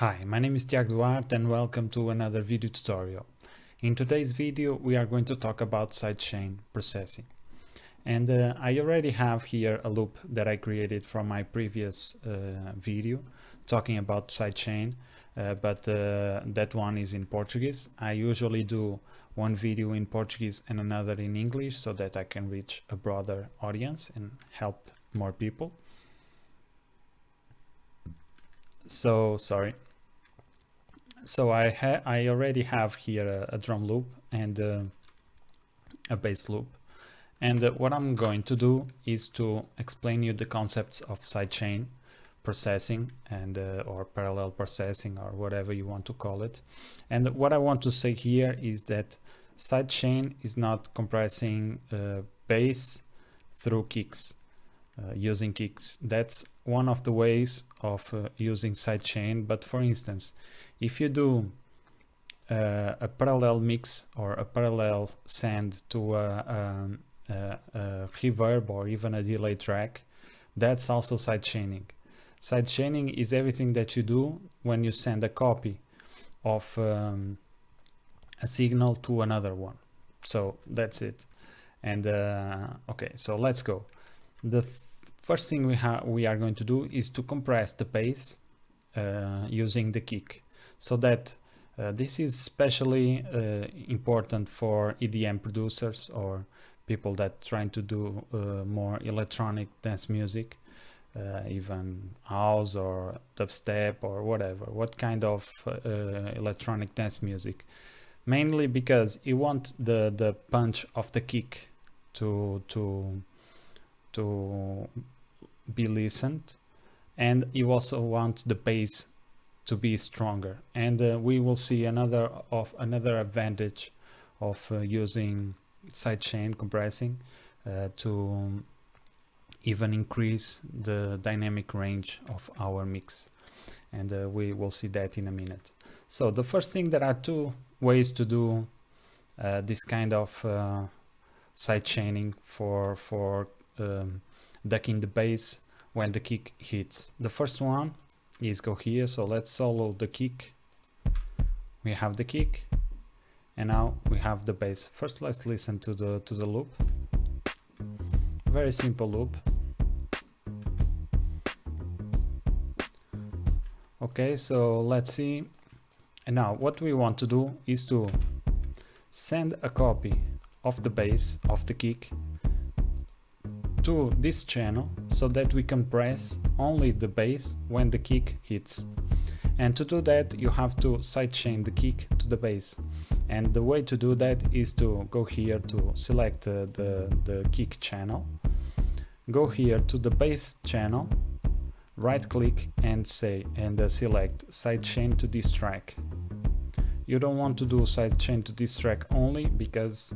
Hi, my name is Tiago Duarte and welcome to another video tutorial. In today's video we are going to talk about sidechain processing. And I already have here a loop that I created from my previous video talking about sidechain, but that one is in Portuguese. I usually do one video in Portuguese and another in English so that I can reach a broader audience and help more people. So I already have here a drum loop and a bass loop, and what I'm going to do is to explain you the concepts of sidechain processing and or parallel processing or whatever you want to call it. And what I want to say here is that sidechain is not compressing bass through kicks. Using kicks. That's one of the ways of using sidechain. But for instance, if you do a parallel mix or a parallel send to a reverb or even a delay track, that's also sidechaining. Sidechaining is everything that you do when you send a copy of a signal to another one. So that's it. And okay, so let's go. The first thing we are going to do is to compress the bass using the kick, so that this is especially important for EDM producers or people that trying to do more electronic dance music, even house or dubstep or whatever, what kind of electronic dance music, mainly because you want the punch of the kick to be listened, and you also want the bass to be stronger. And we will see another advantage of using sidechain compressing to even increase the dynamic range of our mix, and we will see that in a minute. So the first thing, there are two ways to do this kind of sidechaining for ducking the bass when the kick hits. The first one is go here, so let's solo the kick. We have the kick and now we have the bass. First let's listen to the loop. Very simple loop. Okay, so let's see. And now what we want to do is to send a copy of the bass, of the kick, to this channel so that we compress only the bass when the kick hits. And to do that you have to sidechain the kick to the bass, and the way to do that is to go here to select the kick channel, go here to the bass channel, right click and select sidechain to this track. You don't want to do sidechain to this track only because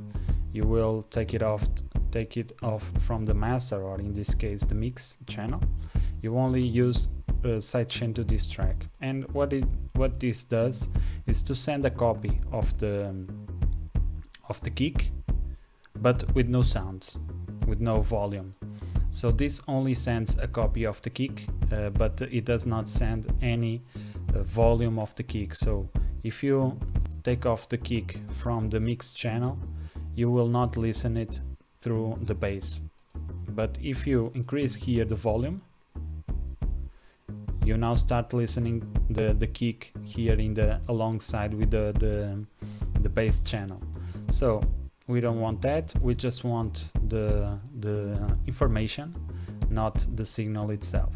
you will take it off from the master, or in this case the mix channel. You only use sidechain to this track, and what this does is to send a copy of the kick, but with no sounds, with no volume. So this only sends a copy of the kick, but it does not send any volume of the kick. So if you take off the kick from the mix channel, you will not listen it through the bass. But if you increase here the volume, you now start listening the kick here in the alongside with the bass channel. So we don't want that, we just want the information, not the signal itself.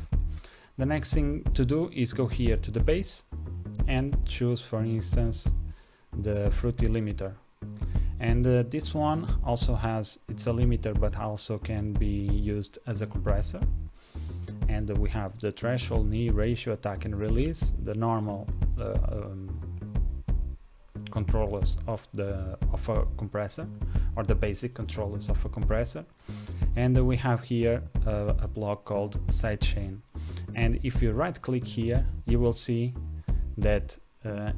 The next thing to do is go here to the bass and choose, for instance, the Fruity limiter. And this one also has, it's a limiter but also can be used as a compressor. And we have the threshold, knee, ratio, attack and release, the normal controllers of a compressor, or the basic controllers of a compressor. And we have here a block called sidechain. And if you right click here, you will see that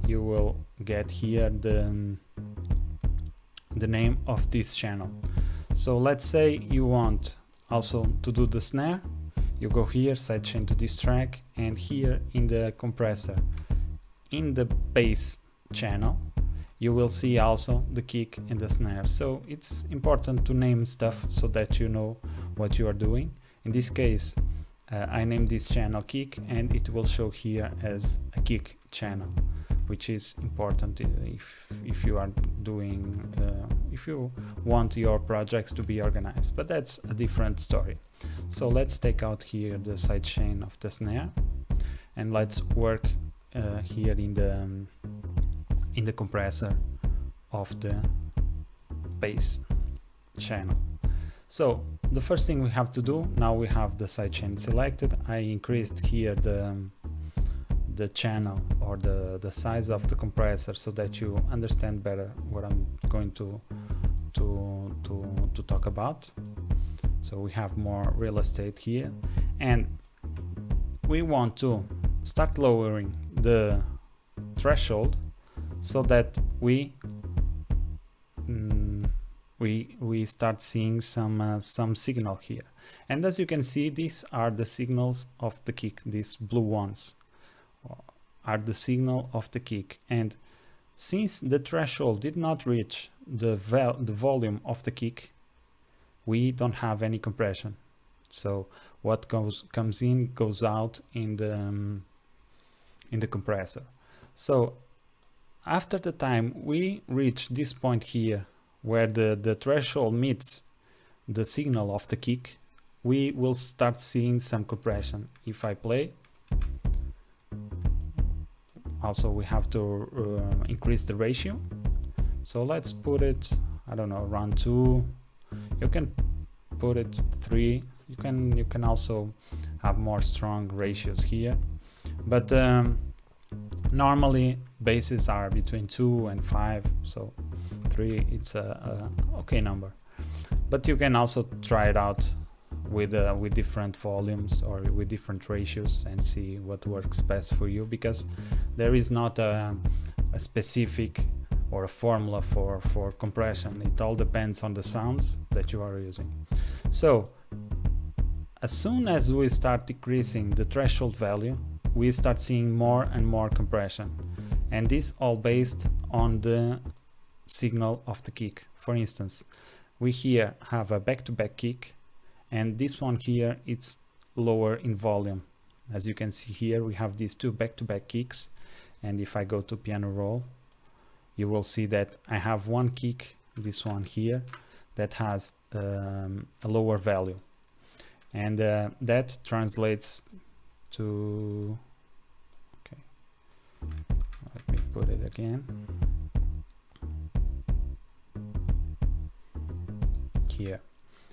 you will get here the name of this channel. So let's say you want also to do the snare, you go here, sidechain to this track, and here in the compressor in the bass channel, you will see also the kick and the snare. So it's important to name stuff so that you know what you are doing. In this case, I named this channel kick, and it will show here as a kick channel, which is important if you are doing, if you want your projects to be organized, but that's a different story. So let's take out here the sidechain of the snare, and let's work here in the compressor of the bass channel. So the first thing we have to do, now we have the sidechain selected, I increased here the channel or the size of the compressor so that you understand better what I'm going to talk about. So we have more real estate here, and we want to start lowering the threshold so that we start seeing some signal here. And as you can see, these are the signals of the kick. These blue ones are the signal of the kick, and since the threshold did not reach the volume of the kick, we don't have any compression. So what comes in goes out in the compressor. So after the time we reach this point here where the threshold meets the signal of the kick, we will start seeing some compression. If I play, also we have to increase the ratio. So let's put it, I don't know, around 2. You can put it 3. You can also have more strong ratios here, but normally basses are between 2 and 5, so 3 it's a okay number. But you can also try it out with different volumes or with different ratios and see what works best for you, because there is not a specific or a formula for compression. It all depends on the sounds that you are using. So as soon as we start decreasing the threshold value, we start seeing more and more compression, and this all based on the signal of the kick. For instance, we here have a back-to-back kick, and this one here it's lower in volume. As you can see here, we have these two back-to-back kicks, and if I go to piano roll, you will see that I have one kick, this one here, that has a lower value, and that translates to, okay, let me put it again here.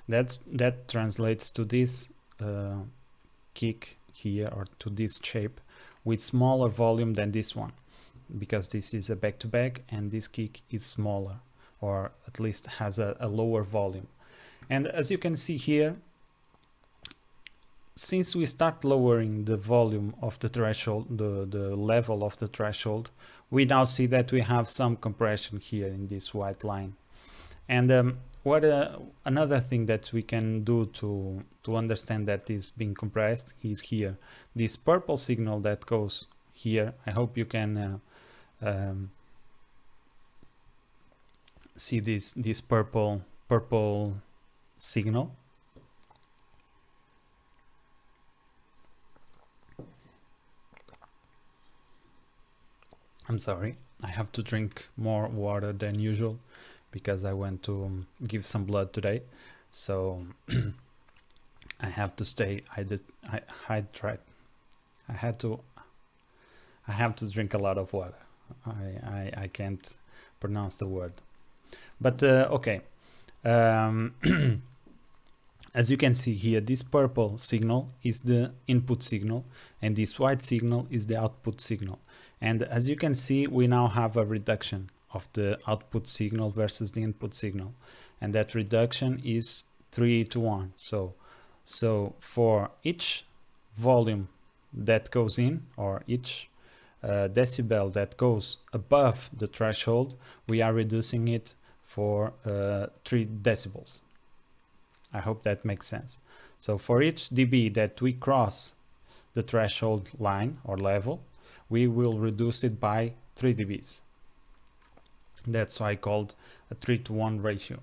That translates to this kick here, or to this shape with smaller volume than this one, because this is a back-to-back and this kick is smaller, or at least has a lower volume. And as you can see here, since we start lowering the volume of the threshold, the level of the threshold, we now see that we have some compression here in this white line. And another thing that we can do to understand that is being compressed is here, this purple signal that goes here. I hope you can see this purple signal. I'm sorry, I have to drink more water than usual because I went to give some blood today, so I have to stay hydrated. I have to drink a lot of water. I can't pronounce the word, but okay. As you can see here, this purple signal is the input signal, and this white signal is the output signal. And as you can see, we now have a reduction of the output signal versus the input signal, and that reduction is 3:1. So for each volume that goes in, or each decibel that goes above the threshold, we are reducing it for 3 decibels. I hope that makes sense. So for each dB that we cross the threshold line or level, we will reduce it by 3 dBs. That's why I called a 3:1 ratio.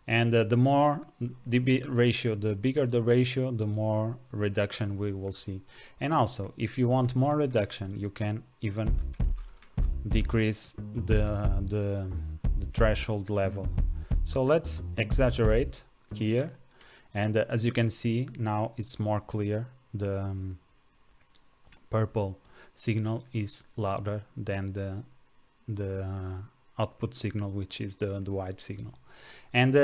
And the more dB ratio, the bigger the ratio, the more reduction we will see. And also, if you want more reduction, you can even decrease the threshold level. So let's exaggerate here, and as you can see now it's more clear. The purple signal is louder than the output signal, which is the white signal. And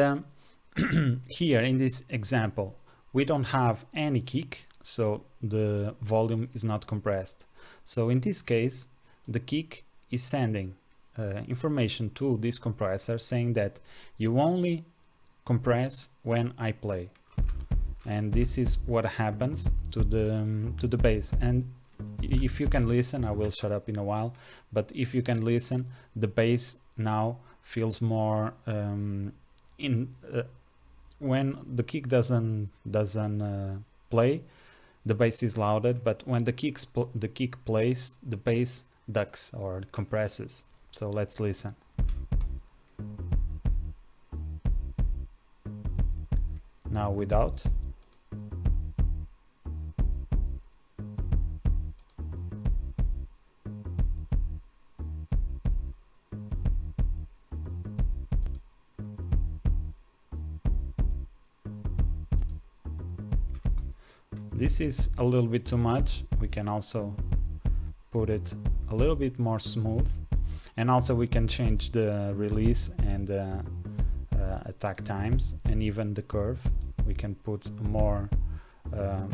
here in this example we don't have any kick, so the volume is not compressed. So in this case the kick is sending information to this compressor saying that you only compress when I play, and this is what happens to the bass. And if you can listen, I will shut up in a while, but if you can listen, the bass now feels more when the kick doesn't play, the bass is louder, but when the kick plays, the bass ducks or compresses. So let's listen. Now without. This is a little bit too much. We can also put it a little bit more smooth, and also we can change the release and attack times, and even the curve. We can put a more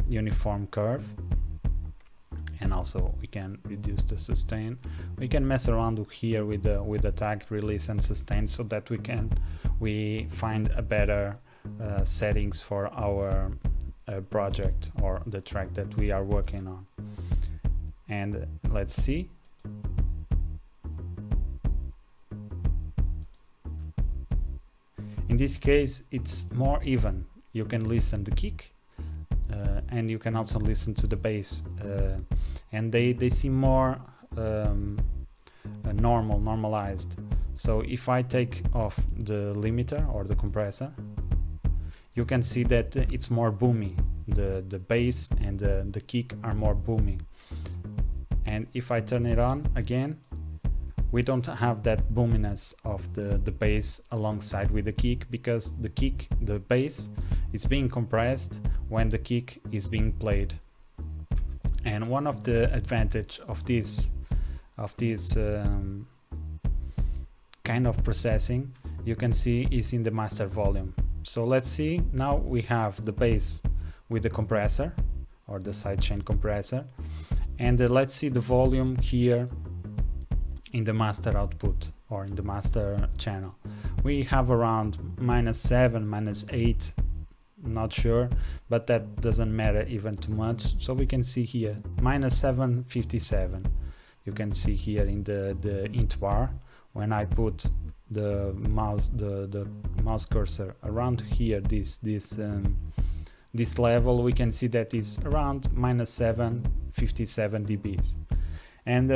uniform curve, and also we can reduce the sustain. We can mess around here with attack, release, and sustain, so that we find a better settings for our project or the track that we are working on. And let's see. In this case it's more even. You can listen the kick and you can also listen to the bass, and they seem more normalized. So if I take off the limiter or the compressor, you can see that it's more boomy. The bass and the kick are more boomy. And if I turn it on again, we don't have that boominess of the bass alongside with the kick, because the bass is being compressed when the kick is being played. And one of the advantage of this kind of processing, you can see, is in the master volume. So let's see, now we have the bass with the compressor or the sidechain compressor, and let's see the volume here in the master output or in the master channel. We have around -7, -8, not sure, but that doesn't matter even too much. So we can see here -757. You can see here in the int bar, when I put the mouse cursor around here, this level, we can see that is around -757 dBs. And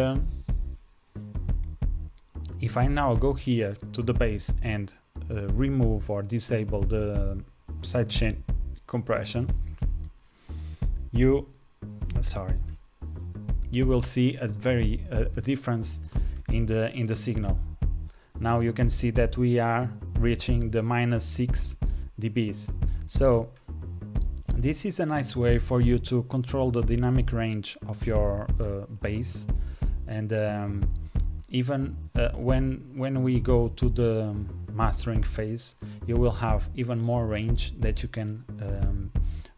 if I now go here to the bass and remove or disable the sidechain compression, you will see a difference in the signal. Now you can see that we are reaching the -6 dBs. So this is a nice way for you to control the dynamic range of your bass, and even when we go to the mastering phase, you will have even more range that you can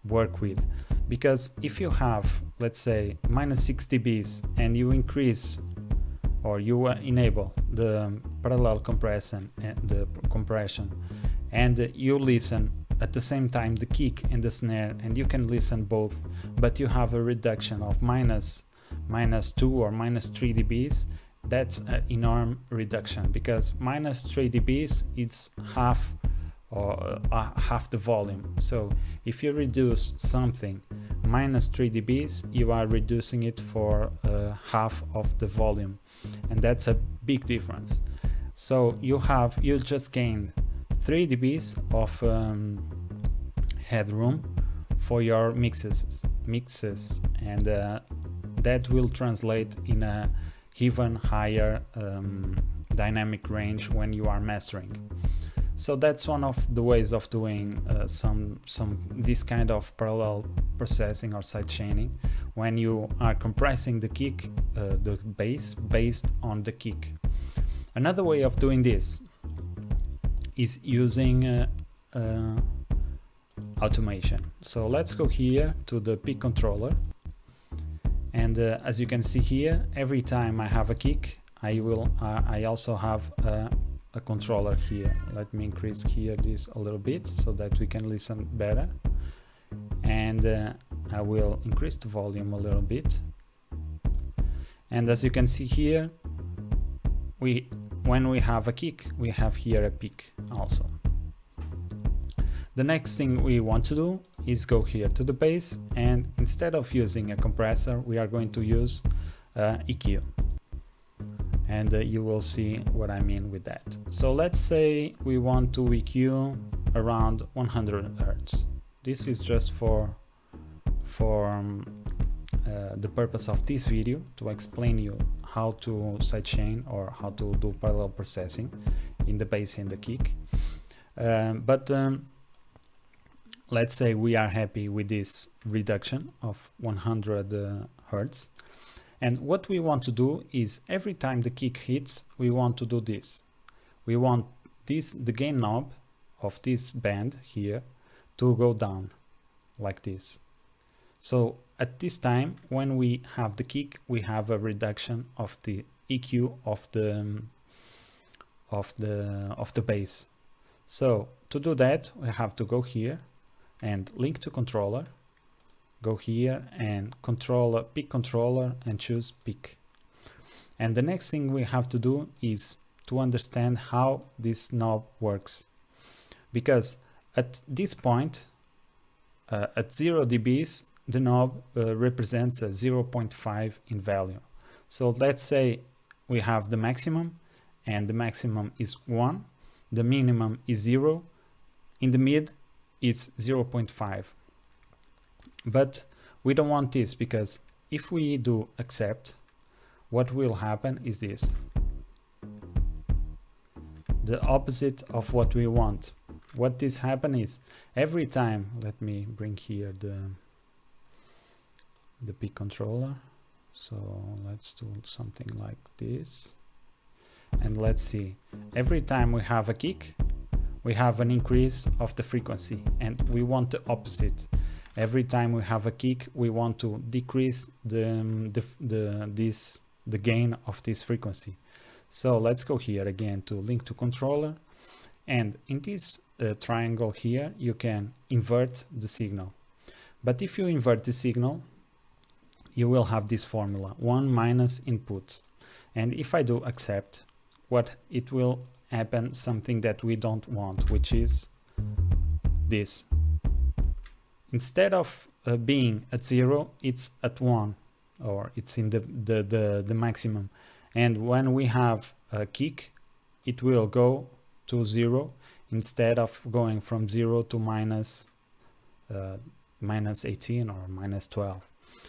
work with. Because if you have, let's say, -6 dBs and you increase or you enable the parallel compression and you listen at the same time the kick and the snare, and you can listen both, but you have a reduction of -2 or -3 dBs, that's an enormous reduction, because -3 dBs it's half the volume. So if you reduce something minus 3 dBs, you are reducing it for half of the volume, and that's a big difference. So you just gained 3 dBs of headroom for your mixes, and that will translate in a even higher dynamic range when you are mastering. So that's one of the ways of doing this kind of parallel processing or sidechaining, when you are compressing the kick, the bass, based on the kick. Another way of doing this is using automation. So let's go here to the pick controller, and as you can see here, every time I have a kick, I also have a controller here. Let me increase here this a little bit so that we can listen better, and I will increase the volume a little bit. And as you can see here, when we have a kick, we have here a pick also. The next thing we want to do is go here to the bass, and instead of using a compressor, we are going to use EQ. And you will see what I mean with that. So let's say we want to EQ around 100 Hertz. This is just for the purpose of this video, to explain you how to sidechain or how to do parallel processing in the bass and the kick. Let's say we are happy with this reduction of 100 Hertz. And what we want to do is, every time the kick hits, we want to do this. We want the gain knob of this band here to go down like this. So at this time, when we have the kick, we have a reduction of the EQ of the bass. So to do that, we have to go here and link to controller, go here and pick controller and choose pick. And the next thing we have to do is to understand how this knob works, because at this point, at 0 dBs, the knob represents a 0.5 in value. So let's say we have the maximum, and the maximum is 1, the minimum is 0, in the mid it's 0.5. But we don't want this, because if we do accept, what will happen is this, the opposite of what we want. What this happen is, every time, let me bring here the pick controller, so let's do something like this, and let's see, every time we have a kick, we have an increase of the frequency, and we want the opposite. Every time we have a kick, we want to decrease the gain of this frequency. So let's go here again to link to controller, and in this triangle here, you can invert the signal. But if you invert the signal, you will have this formula, 1 minus input. And if I do accept, what it will happen, something that we don't want, which is this. Instead of being at 0, it's at 1, or it's in the maximum. And when we have a kick, it will go to 0 instead of going from 0 to minus 18 or minus 12.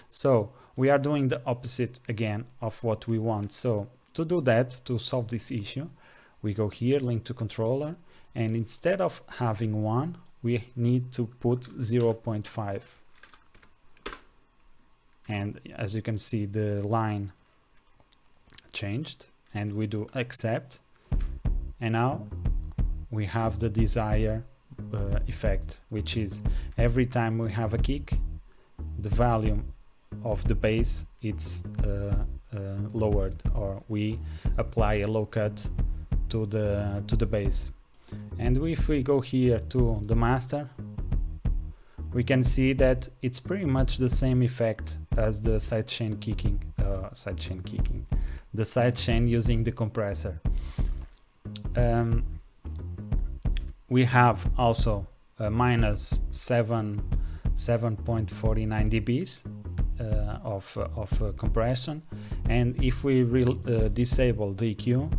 So we are doing the opposite again of what we want. So to do that, to solve this issue, we go here, link to controller, and instead of having 1, we need to put 0.5. And as you can see, the line changed, and we do accept, and now we have the desired effect, which is every time we have a kick, the volume of the bass it's lowered, or we apply a low cut to the bass. And if we go here to the master, we can see that it's pretty much the same effect as the sidechain kicking, the sidechain using the compressor. We have also a minus 7 7.49 dBs of compression, and if we disable the EQ,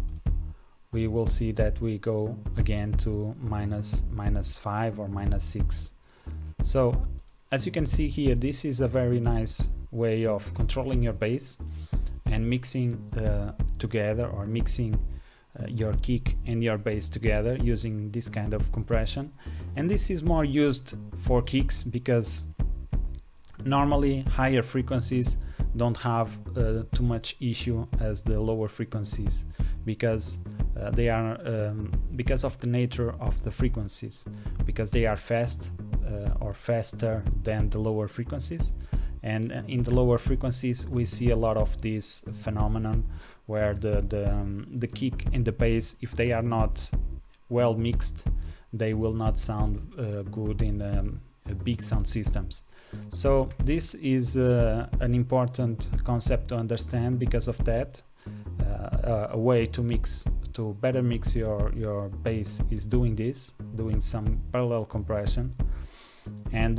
we will see that we go again to -5 or -6. So as you can see here, this is a very nice way of controlling your bass and mixing together, or mixing your kick and your bass together using this kind of compression. And this is more used for kicks because normally higher frequencies don't have too much issue as the lower frequencies, because they are because of the nature of the frequencies, because they are fast or faster than the lower frequencies. And in the lower frequencies we see a lot of this phenomenon where the kick and the bass, if they are not well mixed, they will not sound good in big sound systems. So this is an important concept to understand. Because of that, a way to better mix your bass is doing some parallel compression. And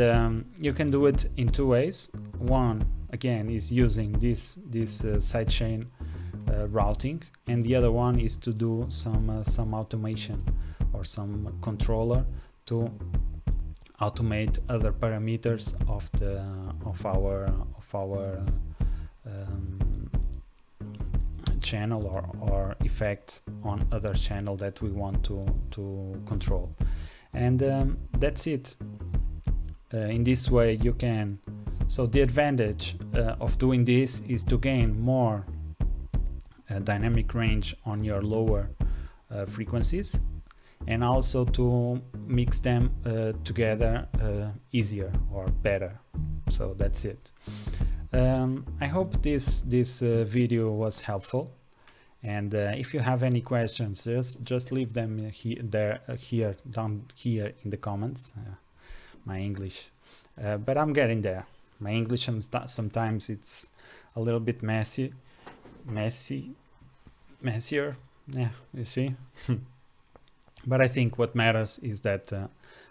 you can do it in two ways. One, again, is using this sidechain routing, and the other one is to do some automation or some controller to automate other parameters of our channel or effects on other channel that we want to control. And that's it. In this way you can, so the advantage of doing this is to gain more dynamic range on your lower frequencies, and also to mix them together easier or better. So that's it. I hope this video was helpful, and if you have any questions, just leave them down here in the comments. My English, but I'm getting there. My English sometimes it's a little bit messier. Yeah, you see. But I think what matters is that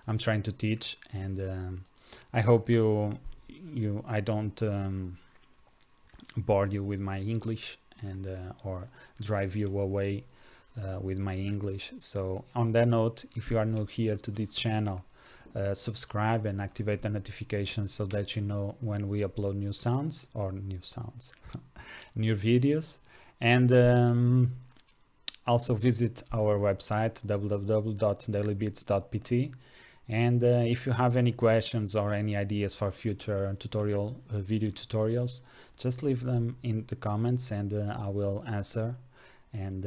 I'm trying to teach, and I hope I don't bore you with my English and or drive you away with my English. So on that note, if you are new here to this channel, subscribe and activate the notifications so that you know when we upload new videos. And also visit our website www.dailybeats.pt. And if you have any questions or any ideas for future video tutorials, just leave them in the comments, and I will answer. And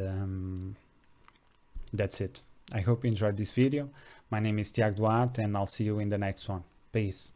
that's it. I hope you enjoyed this video. My name is Tiago Duarte, and I'll see you in the next one. Peace.